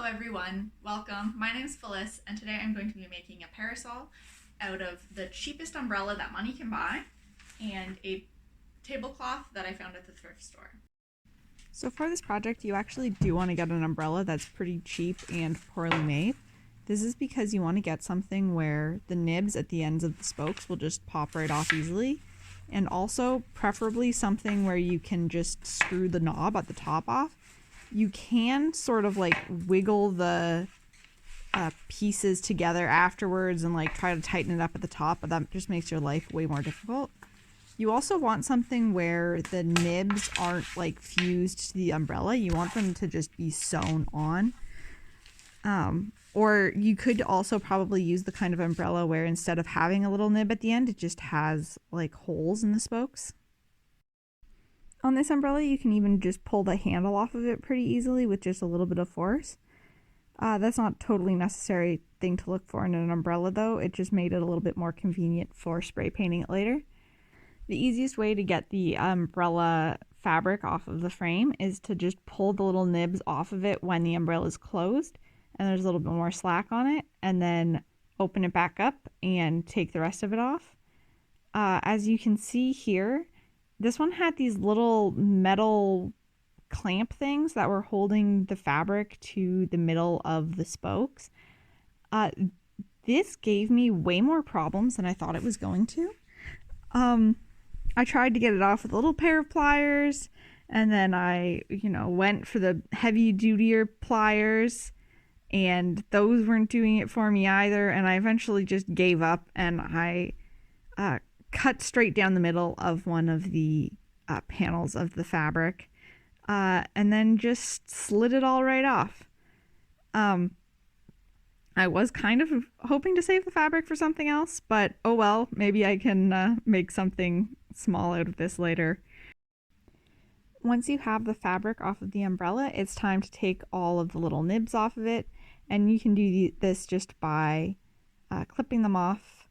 everyone, welcome. My name is Phyllis and today I'm going to be making a parasol out of the cheapest umbrella that money can buy and a tablecloth that I found at the thrift store. So for this project, you actually do want to get an umbrella that's pretty cheap and poorly made. This is because you want to get something where the nibs at the ends of the spokes will just pop right off easily, and also preferably something where you can just screw the knob at the top off. You can sort of like wiggle the pieces together afterwards and like try to tighten it up at the top, but that just makes your life way more difficult. You also want something where the nibs aren't like fused to the umbrella. You want them to just be sewn on. Or you could also probably use the kind of umbrella where instead of having a little nib at the end, it just has like holes in the spokes. On this umbrella, you can even just pull the handle off of it pretty easily with just a little bit of force. That's not totally necessary thing to look for in an umbrella though. It just made it a little bit more convenient for spray painting it later. The easiest way to get the umbrella fabric off of the frame is to just pull the little nibs off of it when the umbrella is closed and there's a little bit more slack on it, and then open it back up and take the rest of it off. As you can see here, this one had these little metal clamp things that were holding the fabric to the middle of the spokes. This gave me way more problems than I thought it was going to. I tried to get it off with a little pair of pliers, and then I, went for the heavy dutier pliers, and those weren't doing it for me either, and I eventually just gave up, and I cut straight down the middle of one of the panels of the fabric, and then just slid it all right off. I was kind of hoping to save the fabric for something else, but oh well, maybe I can make something small out of this later. Once you have the fabric off of the umbrella, it's time to take all of the little nibs off of it, and you can do this just by clipping them off,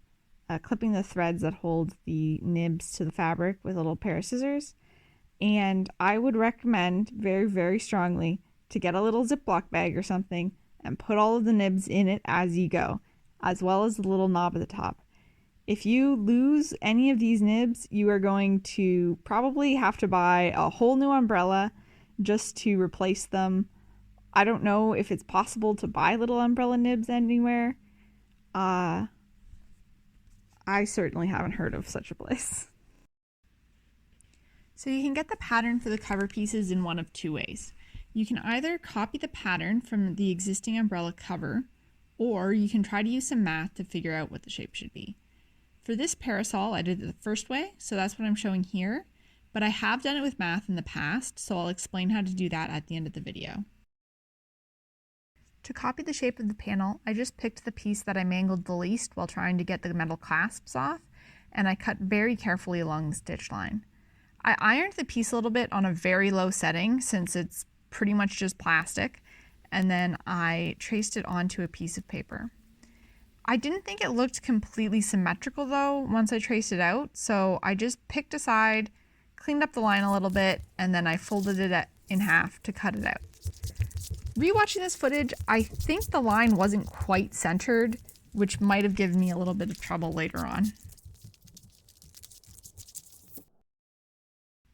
clipping the threads that hold the nibs to the fabric with a little pair of scissors. And I would recommend very, very strongly to get a little Ziploc bag or something and put all of the nibs in it as you go, as well as the little knob at the top. If you lose any of these nibs, you are going to probably have to buy a whole new umbrella just to replace them. I don't know if it's possible to buy little umbrella nibs anywhere. I certainly haven't heard of such a place. So you can get the pattern for the cover pieces in one of two ways. You can either copy the pattern from the existing umbrella cover, or you can try to use some math to figure out what the shape should be. For this parasol, I did it the first way, so that's what I'm showing here, but I have done it with math in the past, so I'll explain how to do that at the end of the video. To copy the shape of the panel, I just picked the piece that I mangled the least while trying to get the metal clasps off, and I cut very carefully along the stitch line. I ironed the piece a little bit on a very low setting since it's pretty much just plastic, and then I traced it onto a piece of paper. I didn't think it looked completely symmetrical though once I traced it out, so I just picked a side, cleaned up the line a little bit, and then I folded it in half to cut it out. Rewatching this footage, I think the line wasn't quite centered, which might have given me a little bit of trouble later on.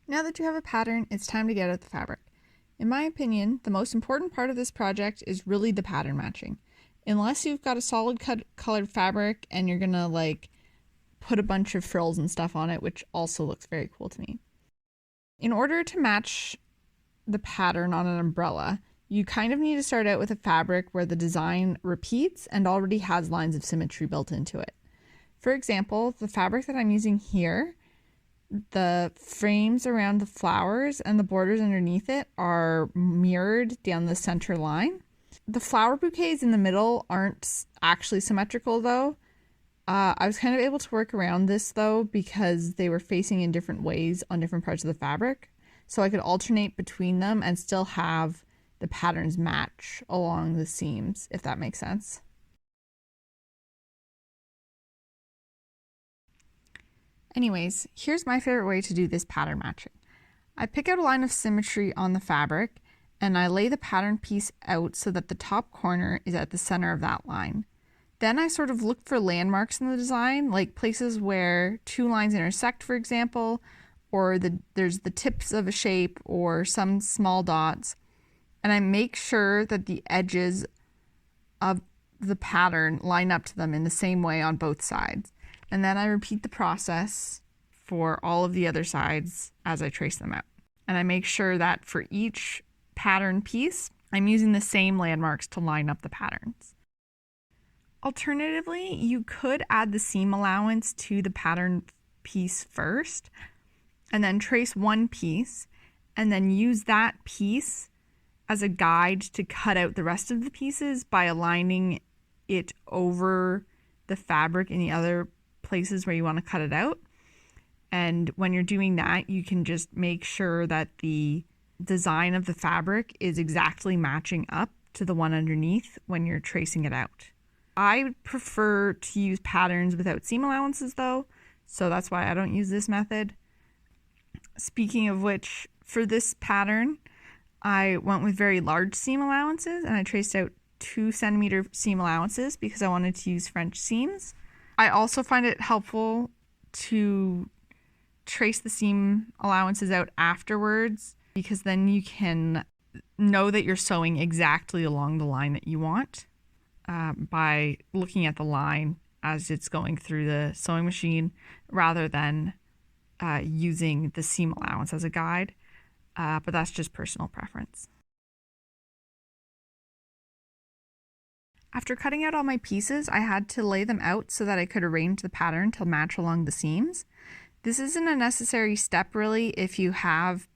Now that you have a pattern, it's time to get out the fabric. In my opinion, the most important part of this project is really the pattern matching. Unless you've got a solid colored fabric and you're gonna like put a bunch of frills and stuff on it, which also looks very cool to me. In order to match the pattern on an umbrella, you kind of need to start out with a fabric where the design repeats and already has lines of symmetry built into it. For example, the fabric that I'm using here, the frames around the flowers and the borders underneath it are mirrored down the center line. The flower bouquets in the middle aren't actually symmetrical though. I was kind of able to work around this though because they were facing in different ways on different parts of the fabric. So I could alternate between them and still have the patterns match along the seams, if that makes sense. Anyways, here's my favorite way to do this pattern matching. I pick out a line of symmetry on the fabric and I lay the pattern piece out so that the top corner is at the center of that line. Then I sort of look for landmarks in the design, like places where two lines intersect, for example, or there's the tips of a shape or some small dots. And I make sure that the edges of the pattern line up to them in the same way on both sides. And then I repeat the process for all of the other sides as I trace them out. And I make sure that for each pattern piece, I'm using the same landmarks to line up the patterns. Alternatively, you could add the seam allowance to the pattern piece first, and then trace one piece, and then use that piece as a guide to cut out the rest of the pieces by aligning it over the fabric in the other places where you want to cut it out. And when you're doing that, you can just make sure that the design of the fabric is exactly matching up to the one underneath when you're tracing it out. I prefer to use patterns without seam allowances though, so that's why I don't use this method. Speaking of which, for this pattern, I went with very large seam allowances and I traced out 2 centimeter seam allowances because I wanted to use French seams. I also find it helpful to trace the seam allowances out afterwards because then you can know that you're sewing exactly along the line that you want by looking at the line as it's going through the sewing machine rather than using the seam allowance as a guide. But that's just personal preference. After cutting out all my pieces, I had to lay them out so that I could arrange the pattern to match along the seams. This isn't a necessary step really if you have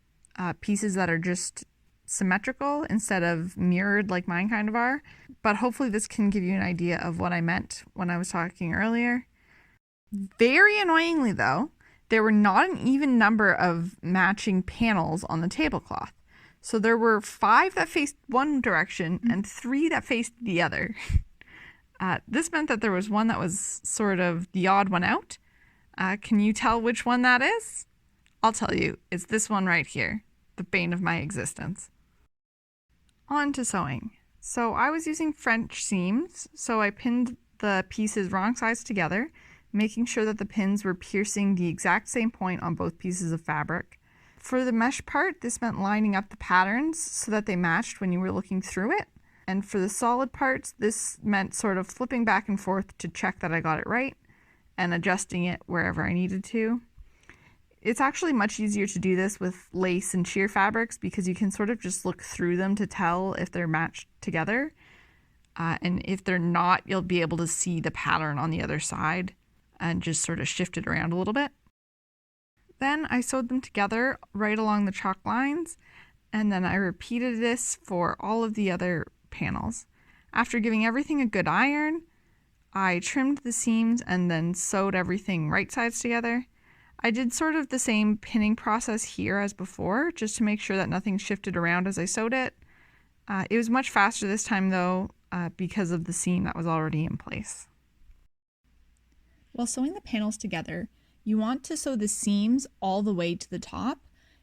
pieces that are just symmetrical instead of mirrored like mine kind of are, but hopefully this can give you an idea of what I meant when I was talking earlier. Very annoyingly though, there were not an even number of matching panels on the tablecloth. So there were 5 that faced one direction and 3 that faced the other. This meant that there was one that was sort of the odd one out. Can you tell which one that is? I'll tell you, it's this one right here, the bane of my existence. On to sewing. So I was using French seams, so I pinned the pieces wrong sides together, making sure that the pins were piercing the exact same point on both pieces of fabric. For the mesh part, this meant lining up the patterns so that they matched when you were looking through it. And for the solid parts, this meant sort of flipping back and forth to check that I got it right and adjusting it wherever I needed to. It's actually much easier to do this with lace and sheer fabrics because you can sort of just look through them to tell if they're matched together. And if they're not, you'll be able to see the pattern on the other side and just sort of shift it around a little bit. Then I sewed them together right along the chalk lines, and then I repeated this for all of the other panels. After giving everything a good iron, I trimmed the seams and then sewed everything right sides together. I did sort of the same pinning process here as before, just to make sure that nothing shifted around as I sewed it. It was much faster this time though, because of the seam that was already in place. While sewing the panels together, you want to sew the seams all the way to the top,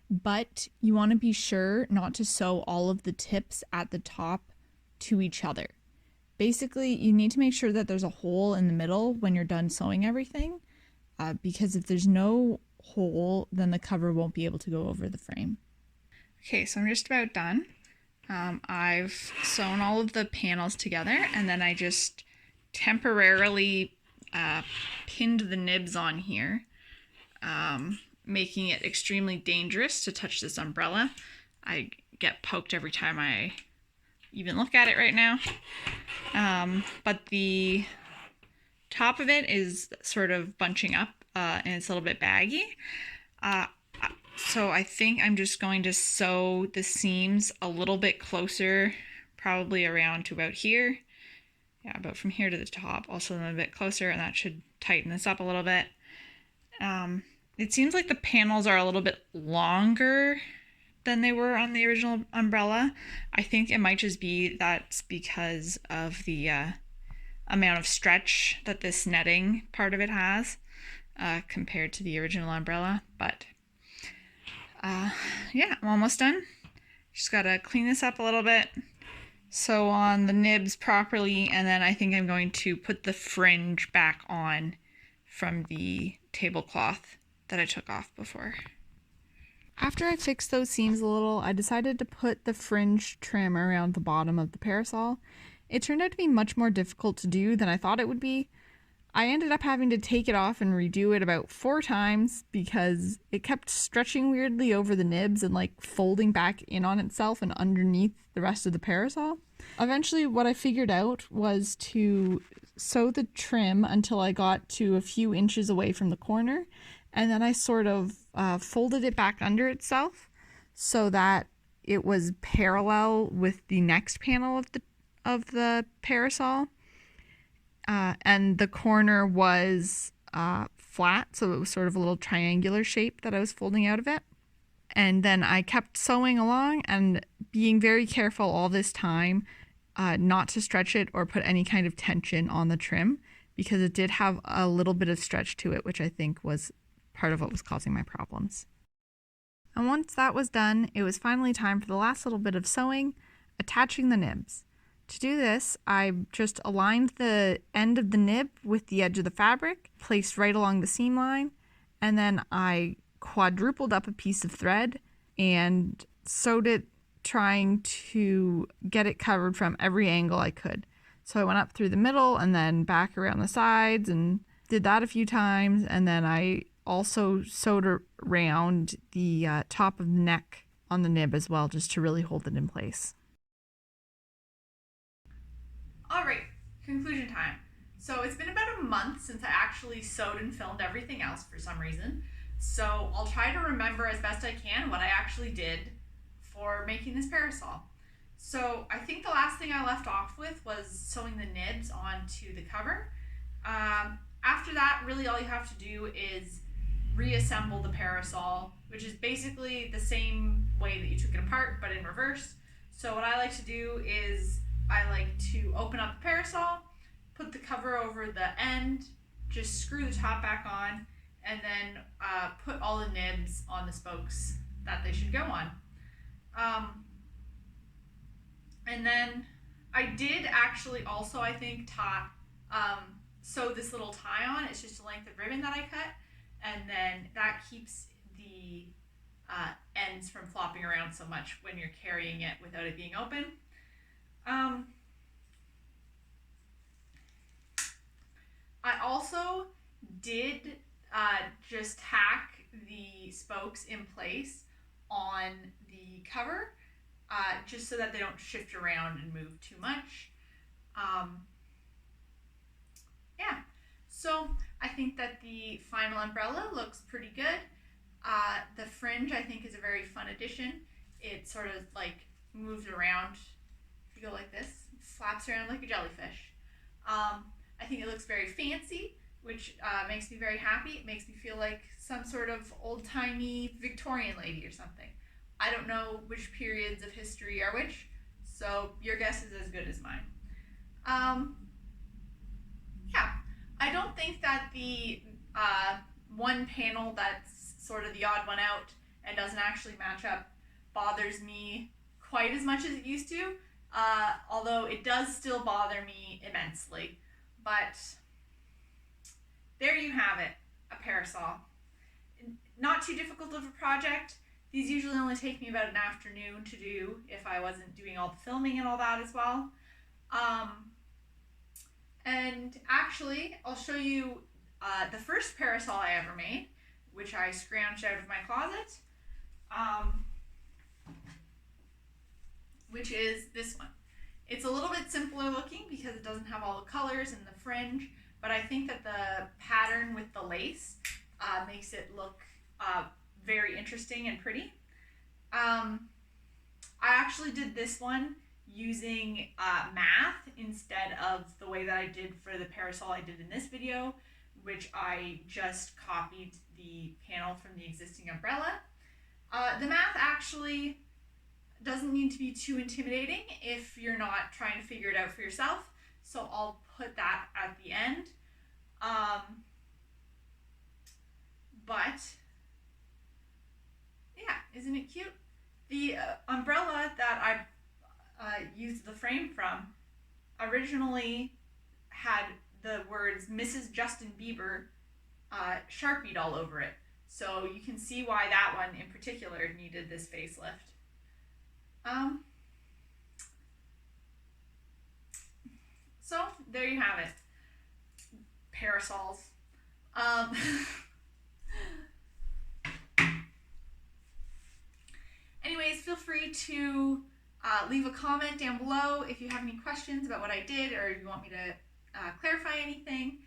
but you want to be sure not to sew all of the tips at the top to each other. Basically, you need to make sure that there's a hole in the middle when you're done sewing everything, because if there's no hole, then the cover won't be able to go over the frame. Okay, so I'm just about done. I've sewn all of the panels together, and then I just temporarily pinned the nibs on here, making it extremely dangerous to touch this umbrella. I get poked every time I even look at it right now. But the top of it is sort of bunching up and it's a little bit baggy. So I think I'm just going to sew the seams a little bit closer, probably around to about here. Yeah, about from here to the top. I'll sew them a bit closer, and that should tighten this up a little bit. It seems like the panels are a little bit longer than they were on the original umbrella. I think it might just be that's because of the amount of stretch that this netting part of it has compared to the original umbrella. But yeah, I'm almost done. Just gotta clean this up a little bit. Sew on the nibs properly, and then I think I'm going to put the fringe back on from the tablecloth that I took off before. After I fixed those seams a little, I decided to put the fringe trim around the bottom of the parasol. It turned out to be much more difficult to do than I thought it would be. I ended up having to take it off and redo it about 4 times because it kept stretching weirdly over the nibs and like folding back in on itself and underneath the rest of the parasol. Eventually, what I figured out was to sew the trim until I got to a few inches away from the corner, and then I sort of folded it back under itself so that it was parallel with the next panel of the parasol. And the corner was flat, so it was sort of a little triangular shape that I was folding out of it. And then I kept sewing along and being very careful all this time not to stretch it or put any kind of tension on the trim, because it did have a little bit of stretch to it, which I think was part of what was causing my problems. And once that was done, it was finally time for the last little bit of sewing, attaching the nibs. To do this, I just aligned the end of the nib with the edge of the fabric, placed right along the seam line, and then I quadrupled up a piece of thread and sewed it, trying to get it covered from every angle I could. So I went up through the middle and then back around the sides and did that a few times, and then I also sewed around the top of the neck on the nib as well, just to really hold it in place. All right, conclusion time. So it's been about a month since I actually sewed and filmed everything else for some reason. So I'll try to remember as best I can what I actually did for making this parasol. So I think the last thing I left off with was sewing the nibs onto the cover. After that, really all you have to do is reassemble the parasol, which is basically the same way that you took it apart, but in reverse. So what I like to do is I like to open up the parasol, put the cover over the end, just screw the top back on, and then put all the nibs on the spokes that they should go on. And then I did actually also, I think, sew this little tie on. It's just a length of ribbon that I cut, and then that keeps the ends from flopping around so much when you're carrying it without it being open. I also did just tack the spokes in place on the cover, just so that they don't shift around and move too much. Yeah, so I think that the final umbrella looks pretty good. The fringe I think is a very fun addition. It sort of like moves around. If you go like this, it flaps around like a jellyfish. I think it looks very fancy, which makes me very happy. It makes me feel like some sort of old-timey Victorian lady or something. I don't know which periods of history are which, so your guess is as good as mine. Yeah, I don't think that the one panel that's sort of the odd one out and doesn't actually match up bothers me quite as much as it used to, although it does still bother me immensely. But there you have it, a parasol. Not too difficult of a project. These usually only take me about an afternoon to do if I wasn't doing all the filming and all that as well. And actually, I'll show you the first parasol I ever made, which I scrounged out of my closet, which is this one. It's a little bit simpler looking because it doesn't have all the colors and the fringe, but I think that the pattern with the lace makes it look very interesting and pretty. I actually did this one using math instead of the way that I did for the parasol I did in this video, which I just copied the panel from the existing umbrella. The math actually doesn't need to be too intimidating if you're not trying to figure it out for yourself, so I'll put that at the end. But yeah, isn't it cute? The umbrella that I used the frame from originally had the words Mrs. Justin Bieber Sharpied all over it. So you can see why that one in particular needed this facelift. So there you have it. Parasols. Anyways, feel free to leave a comment down below if you have any questions about what I did or if you want me to clarify anything.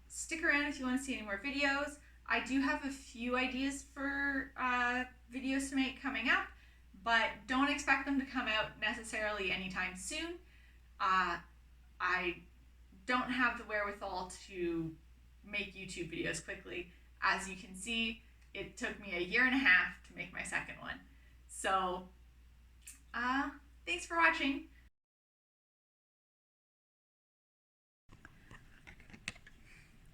Stick around if you want to see any more videos. I do have a few ideas for videos to make coming up, but don't expect them to come out necessarily anytime soon. I don't have the wherewithal to make YouTube videos quickly. As you can see, it took me 1.5 years to make my second one. So, thanks for watching.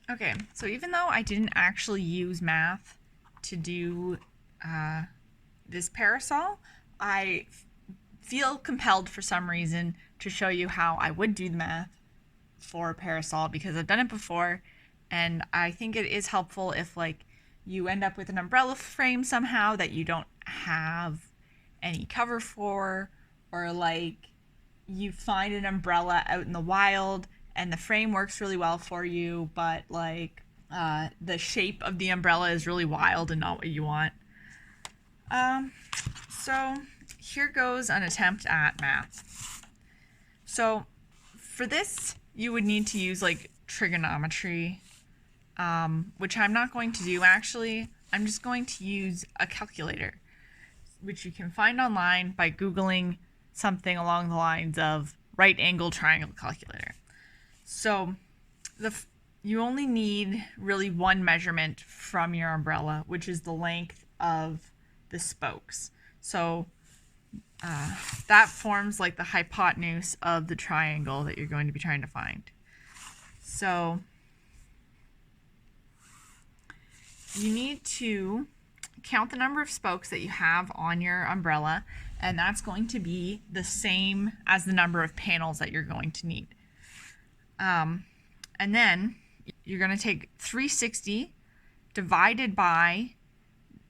Okay, so even though I didn't actually use math to do this parasol, I feel compelled for some reason to show you how I would do the math for a parasol because I've done it before, and I think it is helpful if like you end up with an umbrella frame somehow that you don't have any cover for, or like you find an umbrella out in the wild and the frame works really well for you, but like the shape of the umbrella is really wild and not what you want. So here goes an attempt at math. So for this, you would need to use like trigonometry, which I'm not going to do actually. I'm just going to use a calculator, which you can find online by Googling something along the lines of right angle triangle calculator. So you only need really one measurement from your umbrella, which is the length of the spokes. So that forms like the hypotenuse of the triangle that you're going to be trying to find. So you need to count the number of spokes that you have on your umbrella, and that's going to be the same as the number of panels that you're going to need. And then you're going to take 360 divided by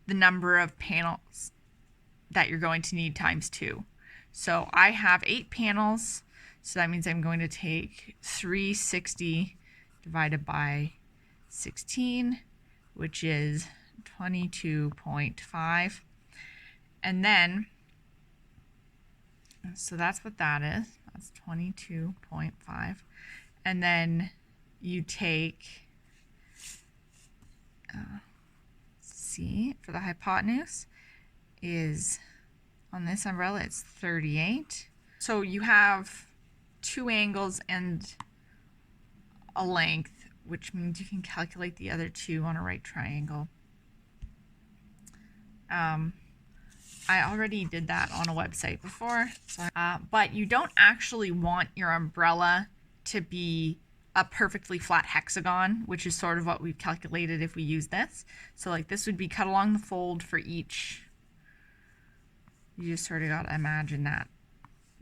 the number of panels that you're going to need times 2. So I have 8 panels, so that means I'm going to take 360 divided by 16, which is 22.5. And then, so that's what that is. That's 22.5. And then you take, see, for the hypotenuse is, on this umbrella, it's 38. So you have 2 angles and a length, which means you can calculate the other 2 on a right triangle. I already did that on a website before, so, but you don't actually want your umbrella to be a perfectly flat hexagon, which is sort of what we've calculated if we use this. So like this would be cut along the fold for each. You just sort of got to imagine that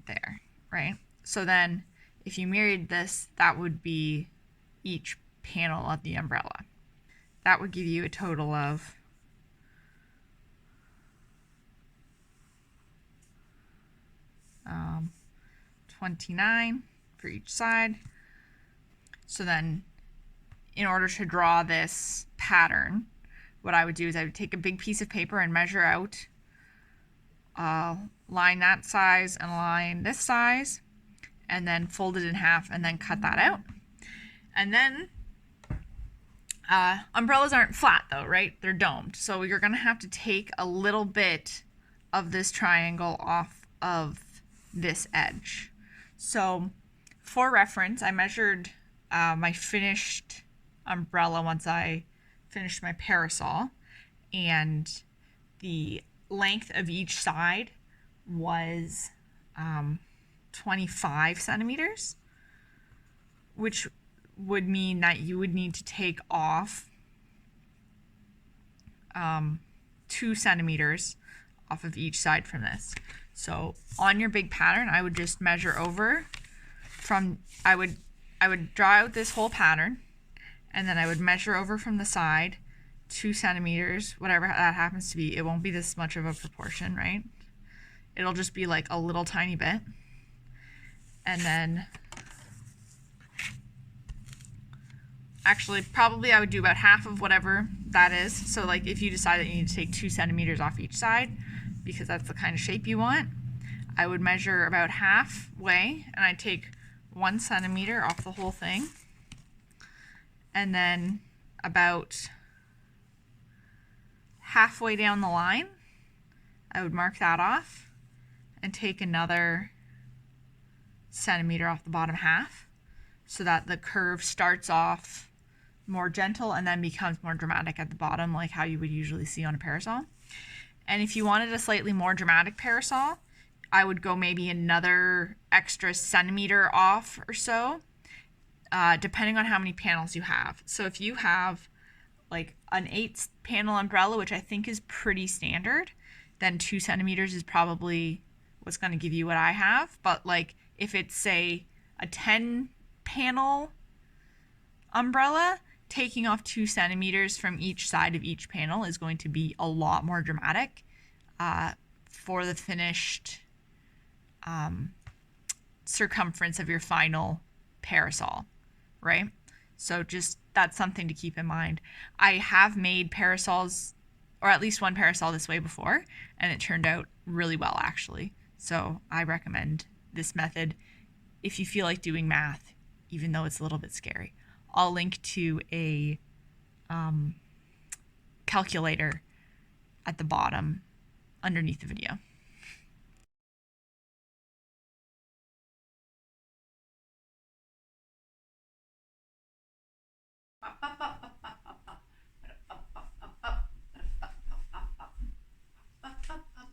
there, right? So then if you mirrored this, that would be each panel of the umbrella. That would give you a total of 29 for each side. So then in order to draw this pattern, what I would do is I would take a big piece of paper and measure out line that size and line this size, and then fold it in half and then cut that out. And then umbrellas aren't flat though, right? They're domed. So you're going to have to take a little bit of this triangle off of this edge. So for reference, I measured my finished umbrella once I finished my parasol, and the length of each side was 25 centimeters, which would mean that you would need to take off 2 centimeters off of each side from this. So on your big pattern, I would just measure over from, I would draw out this whole pattern, and then I would measure over from the side 2 centimeters, whatever that happens to be. It won't be this much of a proportion, right? It'll just be like a little tiny bit. And then actually probably I would do about half of whatever that is. So like if you decide that you need to take 2 centimeters off each side because that's the kind of shape you want, I would measure about halfway and I'd take 1 centimeter off the whole thing. And then about halfway down the line, I would mark that off and take another centimeter off the bottom half so that the curve starts off more gentle and then becomes more dramatic at the bottom, like how you would usually see on a parasol. And if you wanted a slightly more dramatic parasol, I would go maybe another extra centimeter off or so, depending on how many panels you have. So if you have like an 8 panel umbrella, which I think is pretty standard, then 2 centimeters is probably what's going to give you what I have. But like if it's say a 10 panel umbrella, taking off 2 centimeters from each side of each panel is going to be a lot more dramatic for the finished circumference of your final parasol, right? So just that's something to keep in mind. I have made parasols, or at least one parasol this way before, and it turned out really well actually. So I recommend this method if you feel like doing math, even though it's a little bit scary. I'll link to a calculator at the bottom underneath the video.